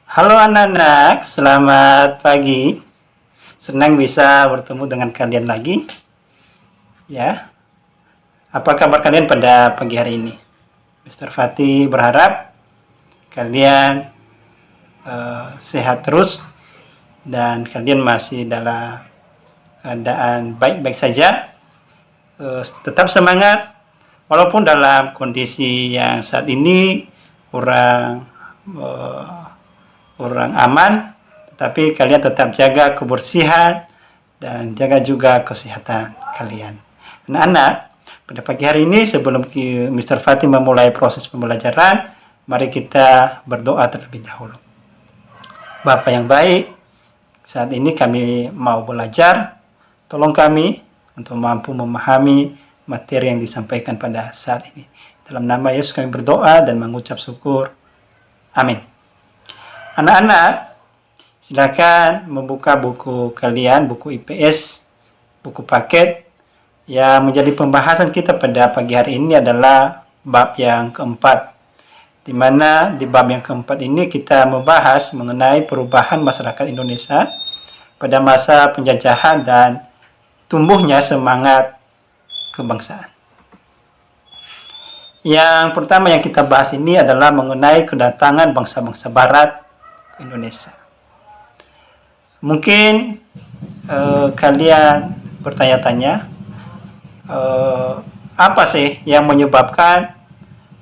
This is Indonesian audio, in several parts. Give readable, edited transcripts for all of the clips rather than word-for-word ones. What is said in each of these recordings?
Halo anak-anak, selamat pagi. Senang bisa bertemu dengan kalian lagi. Ya, apa kabar kalian pada pagi hari ini? Mr. Fatih berharap kalian sehat terus dan kalian masih dalam keadaan baik-baik saja. Tetap semangat, walaupun dalam kondisi yang saat ini kurang aman, tetapi kalian tetap jaga kebersihan dan jaga juga kesehatan kalian. Anak-anak, pada pagi hari ini sebelum Mr. Fatih memulai proses pembelajaran, mari kita berdoa terlebih dahulu. Bapa yang baik, saat ini kami mau belajar, tolong kami untuk mampu memahami materi yang disampaikan pada saat ini. Dalam nama Yesus kami berdoa dan mengucap syukur. Amin. Anak-anak, silakan membuka buku kalian, buku IPS, buku paket. Yang menjadi pembahasan kita pada pagi hari ini adalah bab yang keempat. Di mana di bab yang keempat ini kita membahas mengenai perubahan masyarakat Indonesia pada masa penjajahan dan tumbuhnya semangat kebangsaan. Yang pertama yang kita bahas ini adalah mengenai kedatangan bangsa-bangsa Barat ke Indonesia. Mungkin kalian bertanya-tanya, apa sih yang menyebabkan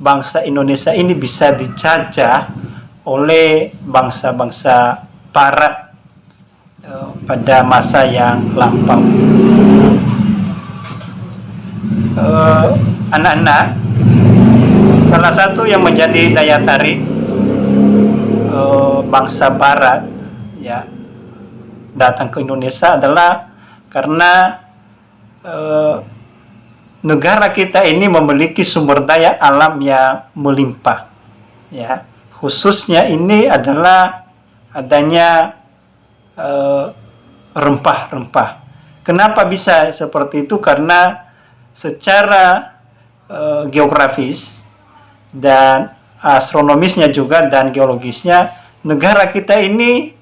bangsa Indonesia ini bisa dijajah oleh bangsa-bangsa Barat pada masa yang lampau? Anak-anak, salah satu yang menjadi daya tarik bangsa Barat ya datang ke Indonesia adalah karena negara kita ini memiliki sumber daya alam yang melimpah ya, khususnya ini adalah adanya rempah-rempah. Kenapa bisa seperti itu? Karena secara geografis dan astronomisnya juga dan geologisnya, negara kita ini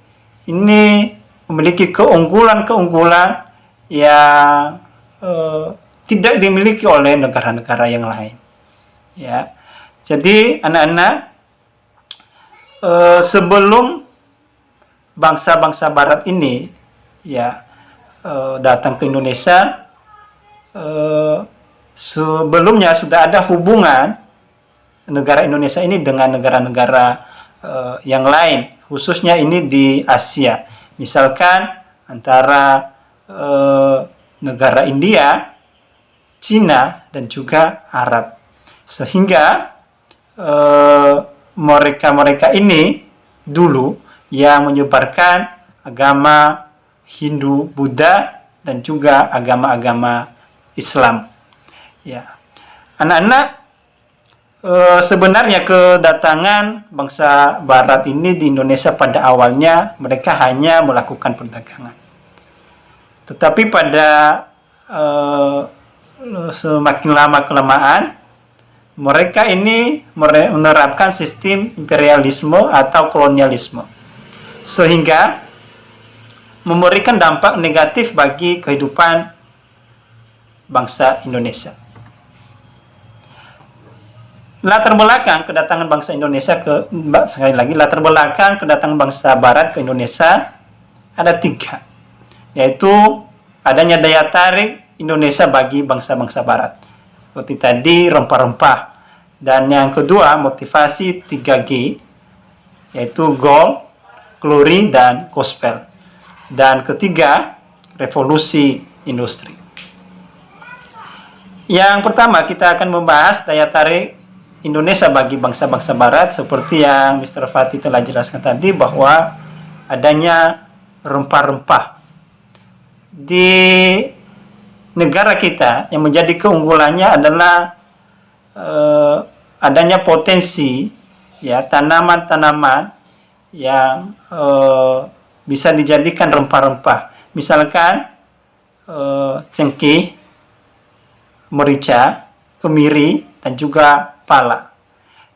memiliki keunggulan-keunggulan yang tidak dimiliki oleh negara-negara yang lain. Ya, jadi anak-anak, sebelum bangsa-bangsa Barat ini ya datang ke Indonesia, sebelumnya sudah ada hubungan negara Indonesia ini dengan negara-negara yang lain, khususnya ini di Asia. Misalkan antara negara India, Cina, dan juga Arab. Sehingga mereka-mereka ini dulu yang menyebarkan agama Hindu, Buddha, dan juga agama-agama Islam. Ya, anak-anak, sebenarnya kedatangan bangsa Barat ini di Indonesia pada awalnya mereka hanya melakukan perdagangan. Tetapi pada semakin lama kelamaan mereka ini menerapkan sistem imperialisme atau kolonialisme, sehingga memberikan dampak negatif bagi kehidupan bangsa Indonesia. Latar belakang kedatangan bangsa Indonesia latar belakang kedatangan bangsa Barat ke Indonesia ada 3, yaitu adanya daya tarik Indonesia bagi bangsa-bangsa Barat, seperti tadi rempah-rempah, dan yang kedua motivasi 3G, yaitu gold, glory, dan gospel, dan ketiga revolusi industri. Yang pertama kita akan membahas daya tarik Indonesia bagi bangsa-bangsa Barat, seperti yang Mr. Fatih telah jelaskan tadi, bahwa adanya rempah-rempah di negara kita. Yang menjadi keunggulannya adalah adanya potensi ya tanaman-tanaman yang bisa dijadikan rempah-rempah, misalkan cengkeh, merica, kemiri, dan juga pala.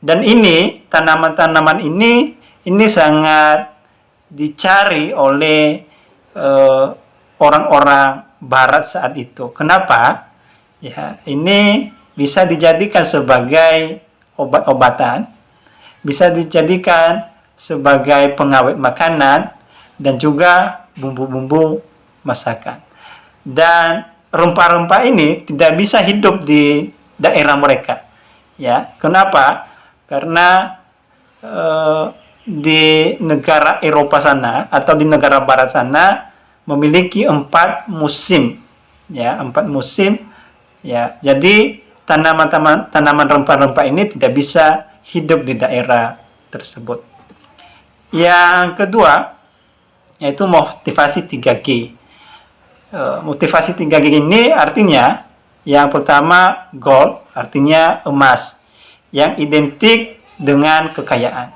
Dan ini tanaman-tanaman ini ini sangat dicari oleh orang-orang Barat saat itu. Kenapa? Ya, ini bisa dijadikan sebagai obat-obatan, bisa dijadikan sebagai pengawet makanan, dan juga bumbu-bumbu masakan. Dan rempah-rempah ini tidak bisa hidup di daerah mereka. Ya, kenapa? Karena di negara Eropa sana atau di negara Barat sana memiliki 4 musim, ya, 4 musim, ya. Jadi tanaman rempah-rempah ini tidak bisa hidup di daerah tersebut. Yang kedua yaitu motivasi 3G. Motivasi 3G ini artinya yang pertama gold, artinya emas, yang identik dengan kekayaan.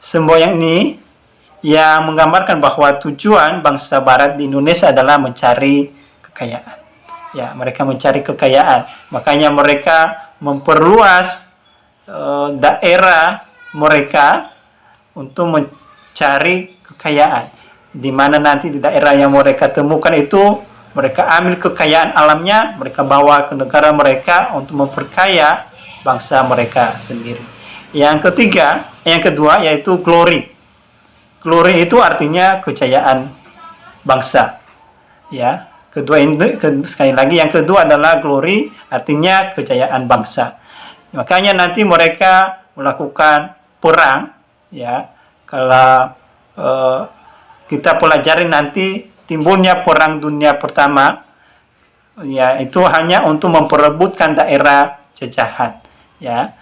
Semboyan ini yang menggambarkan bahwa tujuan bangsa Barat di Indonesia adalah mencari kekayaan. Ya, mereka mencari kekayaan. Makanya mereka memperluas daerah mereka untuk mencari kekayaan. Di mana nanti di daerah yang mereka temukan itu, mereka ambil kekayaan alamnya, mereka bawa ke negara mereka untuk memperkaya bangsa mereka sendiri. Yang kedua yaitu glory. Glory itu artinya kejayaan bangsa. Ya, sekali lagi yang kedua adalah glory, artinya kejayaan bangsa. Makanya nanti mereka melakukan perang, ya. Kalau kita pelajari nanti timbulnya perang dunia pertama, ya, itu hanya untuk memperebutkan daerah jajahan, ya.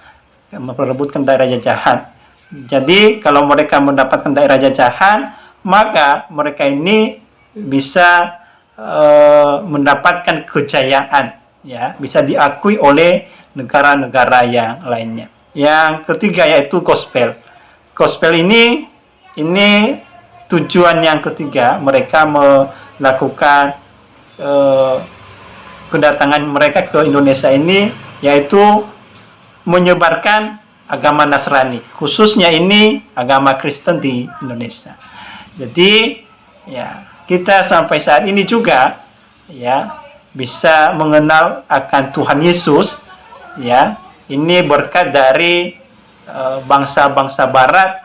Memperebutkan daerah jajahan. Jadi kalau mereka mendapatkan daerah jajahan, maka mereka ini bisa mendapatkan kejayaan, ya, bisa diakui oleh negara-negara yang lainnya. Yang ketiga yaitu gospel. Gospel ini tujuan yang ketiga, mereka melakukan kedatangan mereka ke Indonesia ini yaitu menyebarkan agama Nasrani, khususnya ini agama Kristen di Indonesia. Jadi ya, kita sampai saat ini juga ya bisa mengenal akan Tuhan Yesus, ya. Ini berkat dari bangsa-bangsa Barat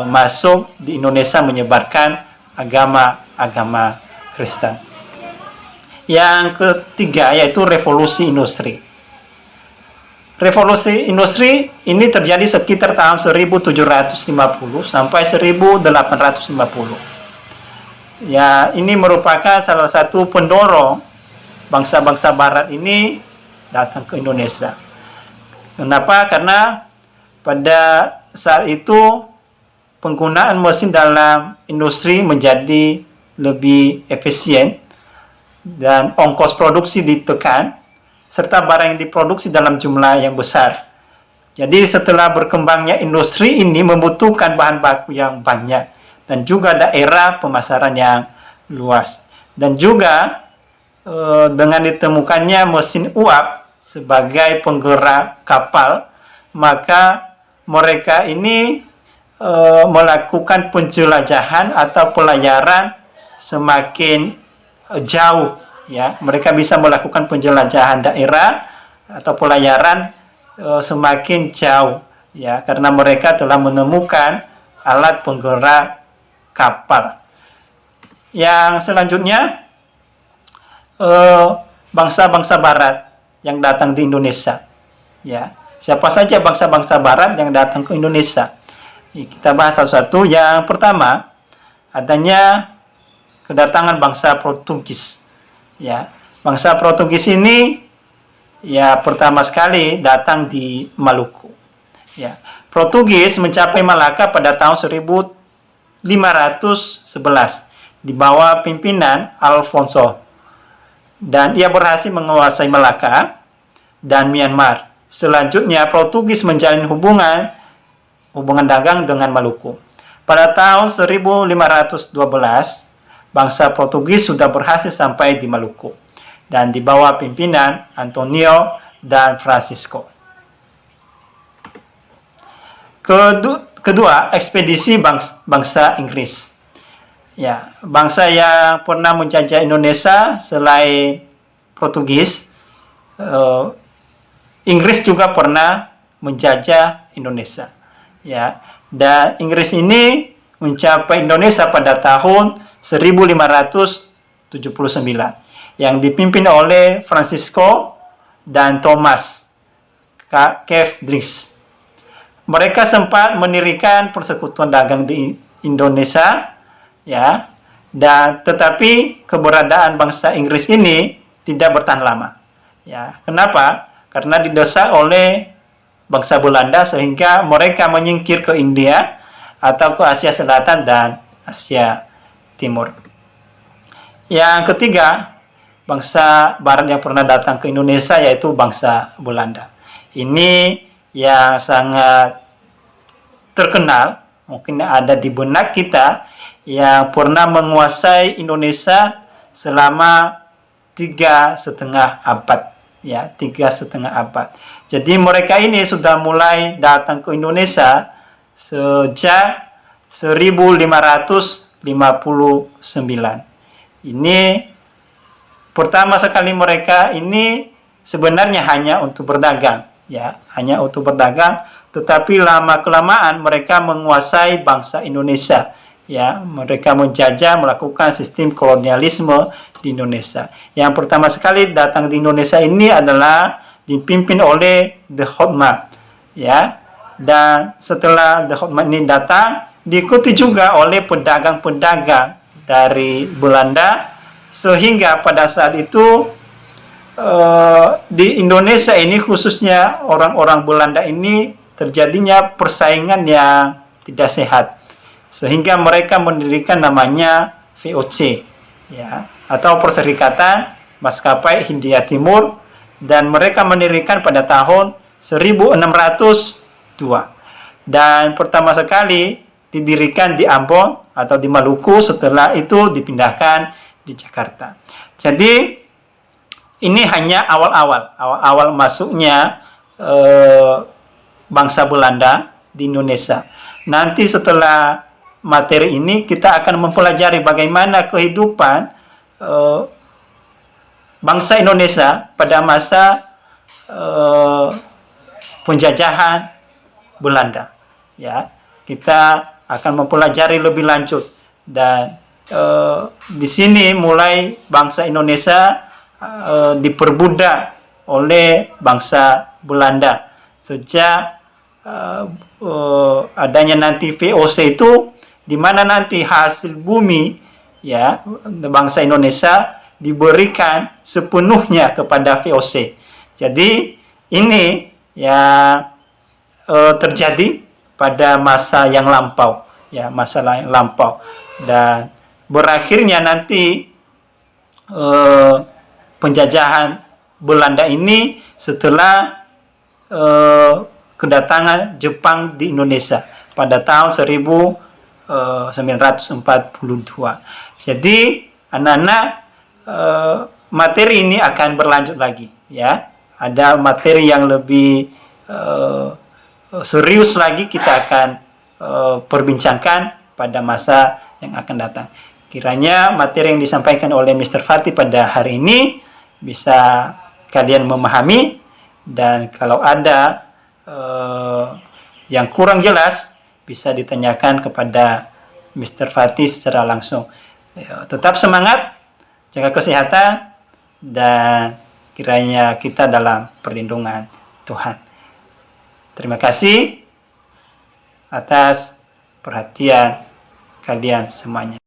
masuk di Indonesia menyebarkan agama Kristen. Yang ketiga yaitu revolusi industri. Revolusi industri ini terjadi sekitar tahun 1750 sampai 1850. Ya, ini merupakan salah satu pendorong bangsa-bangsa Barat ini datang ke Indonesia. Kenapa? Karena pada saat itu penggunaan mesin dalam industri menjadi lebih efisien dan ongkos produksi ditekan, serta barang yang diproduksi dalam jumlah yang besar. Jadi setelah berkembangnya industri ini membutuhkan bahan baku yang banyak dan juga daerah pemasaran yang luas. Dan juga dengan ditemukannya mesin uap sebagai penggerak kapal, maka mereka ini melakukan penjelajahan atau pelayaran semakin jauh. Ya, mereka bisa melakukan penjelajahan daerah atau pelayaran semakin jauh, ya, karena mereka telah menemukan alat penggerak kapal. Yang selanjutnya bangsa-bangsa Barat yang datang di Indonesia, ya. Siapa saja bangsa-bangsa Barat yang datang ke Indonesia? Kita bahas satu-satu. Yang pertama, adanya kedatangan bangsa Portugis. Ya, bangsa Portugis ini ya pertama sekali datang di Maluku. Ya, Portugis mencapai Malaka pada tahun 1511 di bawah pimpinan Alfonso, dan ia berhasil menguasai Malaka dan Myanmar. Selanjutnya Portugis menjalin hubungan dagang dengan Maluku. Pada tahun 1512 bangsa Portugis sudah berhasil sampai di Maluku dan di bawah pimpinan Antonio dan Francisco. kedua, ekspedisi bangsa Inggris. Ya, bangsa yang pernah menjajah Indonesia selain Portugis, Inggris juga pernah menjajah Indonesia. Ya, dan Inggris ini mencapai Indonesia pada tahun 1579 yang dipimpin oleh Francisco dan Thomas Cavendish. Mereka sempat mendirikan persekutuan dagang di Indonesia, ya, dan tetapi keberadaan bangsa Inggris ini tidak bertahan lama. Ya, kenapa? Karena didesak oleh bangsa Belanda sehingga mereka menyingkir ke India atau ke Asia Selatan dan Asia Timur. Yang ketiga, bangsa Barat yang pernah datang ke Indonesia yaitu bangsa Belanda. Ini yang sangat terkenal, mungkin ada di benak kita, yang pernah menguasai Indonesia selama 3,5 abad. Ya, 3,5 abad. Jadi mereka ini sudah mulai datang ke Indonesia sejak 1559. Ini pertama sekali mereka ini sebenarnya hanya untuk berdagang, ya, hanya untuk berdagang, tetapi lama kelamaan mereka menguasai bangsa Indonesia. Ya, mereka menjajah, melakukan sistem kolonialisme di Indonesia. Yang pertama sekali datang di Indonesia ini adalah dipimpin oleh The Hotman, ya. Dan setelah The Hotman ini datang, diikuti juga oleh pedagang-pedagang dari Belanda, sehingga pada saat itu di Indonesia ini khususnya orang-orang Belanda ini terjadinya persaingan yang tidak sehat. Sehingga mereka mendirikan namanya VOC, ya, atau Perserikatan Maskapai Hindia Timur, dan mereka mendirikan pada tahun 1602. Dan pertama sekali didirikan di Ambon atau di Maluku, setelah itu dipindahkan di Jakarta. Jadi ini hanya awal masuknya bangsa Belanda di Indonesia. Nanti setelah materi ini kita akan mempelajari bagaimana kehidupan bangsa Indonesia pada masa penjajahan Belanda. Ya, kita akan mempelajari lebih lanjut, dan di sini mulai bangsa Indonesia diperbudak oleh bangsa Belanda sejak adanya nanti VOC itu, di mana nanti hasil bumi, ya, bangsa Indonesia diberikan sepenuhnya kepada VOC. Jadi ini yang terjadi pada masa yang lampau, ya, masa yang lampau, dan berakhirnya nanti penjajahan Belanda ini setelah kedatangan Jepang di Indonesia pada tahun 1942. Jadi anak-anak, materi ini akan berlanjut lagi, ya. Ada materi yang lebih serius lagi kita akan perbincangkan pada masa yang akan datang. Kiranya materi yang disampaikan oleh Mr. Fatih pada hari ini bisa kalian memahami, dan kalau ada yang kurang jelas bisa ditanyakan kepada Mr. Fatih secara langsung. Tetap semangat, jaga kesehatan, dan kiranya kita dalam perlindungan Tuhan. Terima kasih atas perhatian kalian semuanya.